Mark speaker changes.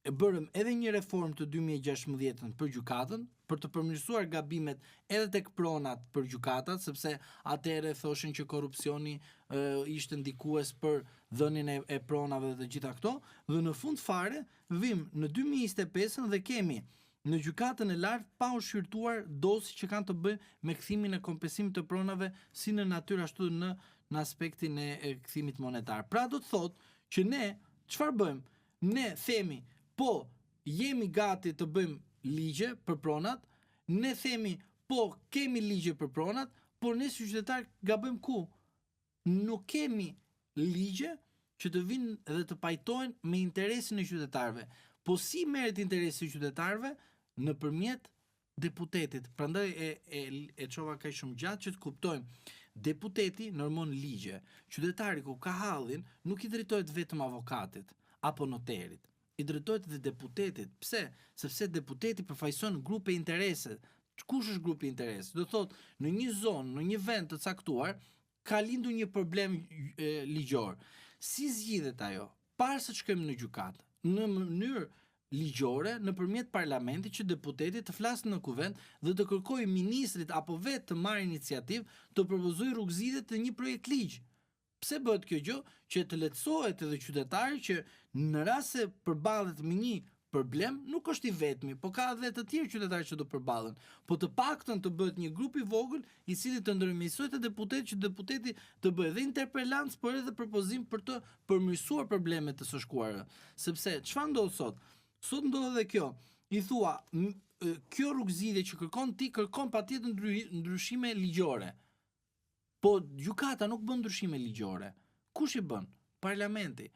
Speaker 1: e bërëm edhe një reformë të 2016 për gjykatën, për të përmirësuar gabimet edhe tek pronat për gjykatat, sepse atëherë thoshin që korrupsioni ishte ndikues për dhënien e pronave dhe të gjitha këto, dhe në fund fare vim në 2025 dhe kemi në gjykatën e lartë pa u shqyrtuar dosje që kanë të bëjnë me kthimin e kompensimit të pronave si në natyrë ashtu në aspektin e kthimit monetar. Pra do të thotë që ne çfarë bëjmë? Ne themi po jemi gati të bëjmë ligje për pronat, ne themi po kemi ligje për pronat, por ne si qytetar gabojmë ku? Nuk kemi ligje që të vinë dhe të pajtohen me interesin e qytetarëve. Po si merret interesi i qytetarëve? Nëpërmjet deputetit. Prandaj e çova kaq shumë gjatë që të kuptojmë. Deputeti normon ligje. Qytetari ku ka hallin nuk i drejtohet vetëm avokatit apo noterit. I drejtohet dhe deputetit. Pse? Sepse deputeti përfaqëson grupe interese. Kush është grupi interese? Do thotë në një zonë, në një vend të caktuar ka lindur një problem ligjor. Si zgjidhet ajo? Para se të shkojmë në gjykatë, në mënyrë ligjore nëpërmjet parlamentit që deputeti të flasë në kuvent dhe të kërkojë ministrit apo vetë të marrë iniciativë të propozojë rrugëzidhje të një projekt ligj. Pse bëhet kjo gjë? Që të lehtësohet edhe qytetari që në rast se përballet me një problem, nuk është i vetmi, po ka edhe të tjerë qytetarë që do përballen. Po të paktën të bëhet një grup i vogël i cili të ndërmirësojë të deputetit, që deputeti të bëjë edhe interpelancë, por edhe propozim për të përmirësuar problemet të së shkuara. Sepse çfarë ndodh sot? Sot ndodh edhe kjo. I thua, kjo rrugëzidhje që kërkon ti kërkon patjetër ndryshime ligjore. Po gjykata nuk bën ndryshime ligjore. Kush i bën? Parlamenti.